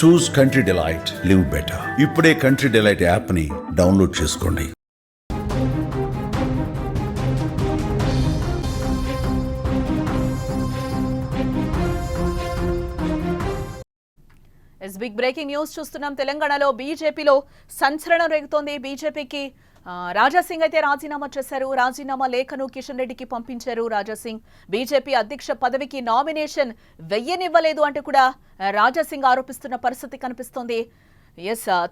చూస్ country delight, live better. ఇప్పుడే country delight app ని download చేసుకోండి. బిగ్ బ్రేకింగ్ న్యూస్ చూస్తున్నాం. తెలంగాణలో బీజేపీలో సంచలనం రేగుతోంది. బీజేపీకి రాజాసింగ్ అయితే రాజీనామా చేశారు. రాజీనామా లేఖను కిషన్ రెడ్డికి పంపించారు రాజాసింగ్. బీజేపీ అధ్యక్ష పదవికి నామినేషన్ వెయ్యనివ్వలేదు అంటూ కూడా రాజాసింగ్ ఆరోపిస్తున్న పరిస్థితి కనిపిస్తోంది.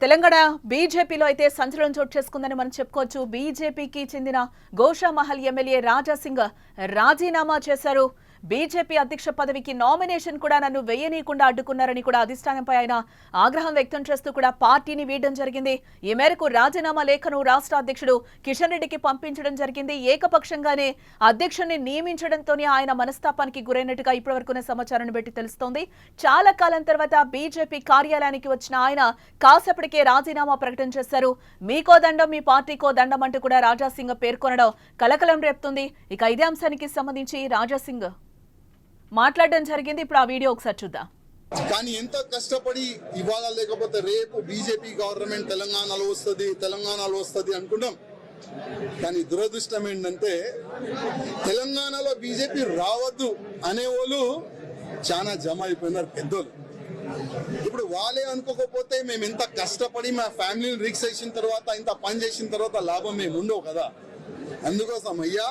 తెలంగాణ బీజేపీలో అయితే సంచలనం చోటు చేసుకుందని మనం చెప్పుకోవచ్చు. బీజేపీకి చెందిన గోషామహల్ ఎమ్మెల్యే రాజాసింగ్ రాజీనామా చేశారు. బీజేపీ అధ్యక్ష పదవికి నామినేషన్ కూడా నన్ను వేయనీయకుండా అడ్డుకున్నారని కూడా అధిష్టానంపై ఆయన ఆగ్రహం వ్యక్తం చేస్తూ కూడా పార్టీని వీడడం జరిగింది. ఈ మేరకు రాజీనామా లేఖను రాష్ట్ర అధ్యక్షుడు కిషన్ రెడ్డికి పంపించడం జరిగింది. ఏకపక్షంగానే అధ్యక్షుడిని నియమించడంతోనే ఆయన మనస్తాపానికి గురైనట్టుగా ఇప్పటివరకునే సమాచారాన్ని బట్టి తెలుస్తోంది. చాలా కాలం తర్వాత బీజేపీ కార్యాలయానికి వచ్చిన ఆయన కాసేపటికే రాజీనామా ప్రకటన చేశారు. మీకో దండం, మీ పార్టీకో దండం అంటూ కూడా రాజాసింగ్ పేర్కొనడం కలకలం రేపుతుంది. ఇక ఇదే అంశానికి సంబంధించి రాజాసింగ్ మాట్లాడడం జరిగింది. ఇప్పుడు ఆ వీడియో ఒకసారి చూద్దాం. కానీ ఎంత కష్టపడి ఇవాళ లేకపోతే రేపు బీజేపీ గవర్నమెంట్ తెలంగాణలో వస్తుంది అనుకున్నాం. కానీ దురదృష్టం ఏంటంటే తెలంగాణలో బీజేపీ రావద్దు అనేవాళ్ళు చాలా జమ అయిపోయినారు పెద్దోళ్ళు. ఇప్పుడు వాళ్ళే అనుకోకపోతే మేము ఇంత కష్టపడి మా ఫ్యామిలీని రిక్స్ చేసిన తర్వాత, ఇంత పని చేసిన తర్వాత లాభం మేము ఉండవు కదా. అందుకోసం అయ్యా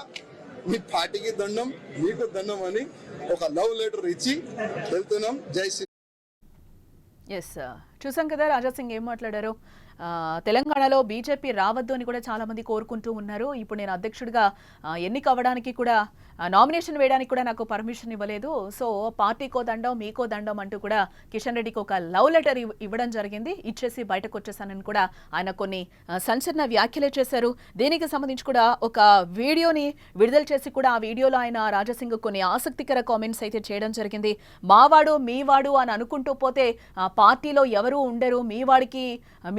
మీ పార్టీకి దండం, మీకు దండం అని ఒక లవ్ లెటర్ ఇచ్చి వెళ్తున్నాం. జై శ్రీ. చూసాం కదా రాజాసింగ్ ఏం మాట్లాడారో. తెలంగాణలో బీజేపీ రావద్దు అని కూడా చాలా మంది కోరుకుంటూ ఉన్నారు. ఇప్పుడు నేను అధ్యక్షుడిగా ఎన్నిక అవ్వడానికి కూడా, నామినేషన్ వేయడానికి కూడా నాకు పర్మిషన్ ఇవ్వలేదు. సో పార్టీకో దండం, మీకో దండం అంటూ కూడా కిషన్ రెడ్డికి ఒక లవ్ లెటర్ ఇవ్వడం జరిగింది. ఇచ్చేసి బయటకు వచ్చేసానని కూడా ఆయన కొన్ని సంచలన వ్యాఖ్యలే చేశారు. దీనికి సంబంధించి కూడా ఒక వీడియోని విడుదల చేసి కూడా ఆ వీడియోలో ఆయన రాజాసింగ్ కొన్ని ఆసక్తికర కామెంట్స్ అయితే చేయడం జరిగింది. మావాడు మీవాడు అని అనుకుంటూ పోతే పార్టీలో ఎవరూ ఉండరు.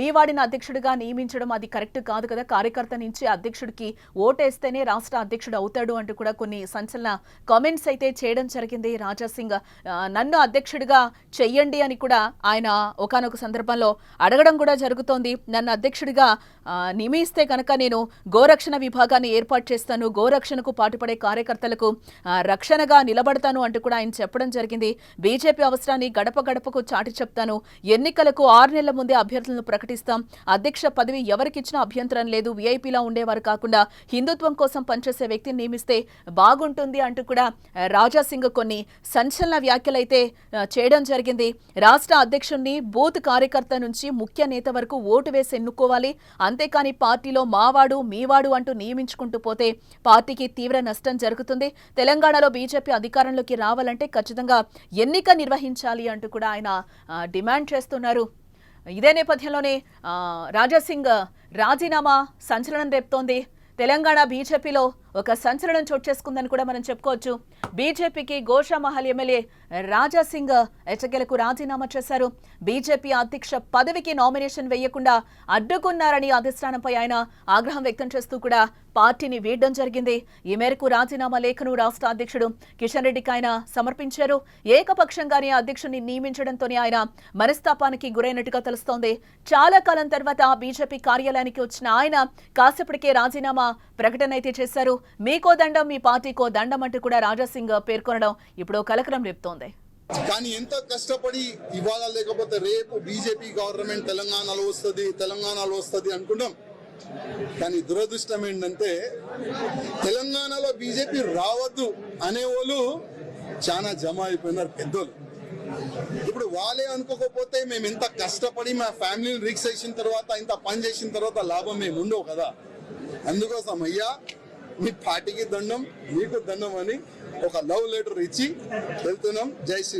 మీవాడిని అధ్యక్షుడిగా నియమించడం అది కరెక్ట్ కాదు కదా. కార్యకర్త నుంచి అధ్యక్షుడికి ఓటేస్తేనే రాష్ట్ర అధ్యక్షుడు అవుతాడు అంటూ కూడా కొన్ని సంచలన కామెంట్స్ అయితే చేయడం జరిగింది రాజాసింగ్. నన్ను అధ్యక్షుడిగా చెయ్యండి అని కూడా ఆయన ఒకానొక సందర్భంలో అడగడం కూడా జరుగుతోంది. నన్ను అధ్యక్షుడిగా నియమిస్తే కనుక నేను గోరక్షణ విభాగాన్ని ఏర్పాటు చేస్తాను, గోరక్షణకు పాటుపడే కార్యకర్తలకు రక్షణగా నిలబడతాను అంటూ కూడా ఆయన చెప్పడం జరిగింది. బీజేపీ అవసరాన్ని గడప గడపకు చాటి చెప్తాను, ఎన్నికలకు 6 నెలల ముందే అభ్యర్థులను ప్రకటిస్తాం, అధ్యక్ష పదవి ఎవరికిచ్చినా అభ్యంతరం లేదు, వీఐపీలా ఉండేవారు కాకుండా హిందుత్వం కోసం పనిచేసే వ్యక్తిని నియమిస్తే బాగుంటుంది అంటూ కూడా రాజాసింగ్ కొన్ని సంచలన వ్యాఖ్యలైతే చేయడం జరిగింది. రాష్ట్ర అధ్యక్షుడిని బూత్ కార్యకర్త నుంచి ముఖ్య నేత వరకు ఓటు వేసి ఎన్నుకోవాలి, అంతేకాని పార్టీలో మావాడు మీవాడు అంటూ నియమించుకుంటూ పోతే పార్టీకి తీవ్ర నష్టం జరుగుతుంది. తెలంగాణలో బీజేపీ అధికారంలోకి రావాలంటే ఖచ్చితంగా ఎన్నిక నిర్వహించాలి అంటూ కూడా ఆయన డిమాండ్ చేస్తున్నారు. ఇదే నేపథ్యంలోనే రాజాసింగ్ రాజీనామా సంచలనం రేపుతోంది. తెలంగాణ బీజేపీలో ఒక సంచలనం చోటు చేసుకుందని కూడా మనం చెప్పుకోవచ్చు. బీజేపీకి గోషామహల్ ఎమ్మెల్యే రాజాసింగ్ ఎట్టకేలకు రాజీనామా చేశారు. బీజేపీ అధ్యక్ష పదవికి నామినేషన్ వేయకుండా అడ్డుకున్నారని అధిష్టానంపై ఆయన ఆగ్రహం వ్యక్తం చేస్తూ కూడా పార్టీని వీడడం జరిగింది. ఈ మేరకు రాజీనామా లేఖను రాష్ట్ర అధ్యక్షుడు కిషన్ రెడ్డికి ఆయన సమర్పించారు. ఏకపక్షంగానే అధ్యక్షుడిని నియమించడంతోనే ఆయన మనస్తాపానికి గురైనట్టుగా తెలుస్తోంది. చాలా కాలం తర్వాత బీజేపీ కార్యాలయానికి వచ్చిన ఆయన కాసేపటికే రాజీనామా ప్రకటన అయితే చేశారు. మీకో దండం, మీ పార్టీకో దండం అంటూ కూడా రాజాసింగ్ పేర్కొనడం ఇప్పుడు కలకలం రేపుతోంది. కానీ ఎంత కష్టపడి ఇవాళ లేకపోతే రేపు బీజేపీ గవర్నమెంట్ తెలంగాణలో వస్తుంది అనుకున్నాం. కానీ దురదృష్టం ఏంటంటే తెలంగాణలో బీజేపీ రావద్దు అనేవాళ్ళు చాలా జమ అయిపోయినారు పెద్దోళ్ళు. ఇప్పుడు వాళ్ళే అనుకోకపోతే మేము ఇంత కష్టపడి మా ఫ్యామిలీని రిక్స్ చేసిన తర్వాత, ఇంత పని చేసిన తర్వాత లాభం మేము ఉండవు కదా. అందుకోసం అయ్యా మీ పార్టీకి దండం, మీకు దండం అని ఒక లవ్ లెటర్ ఇచ్చి వెళ్తున్నాం. జై శ్రీ.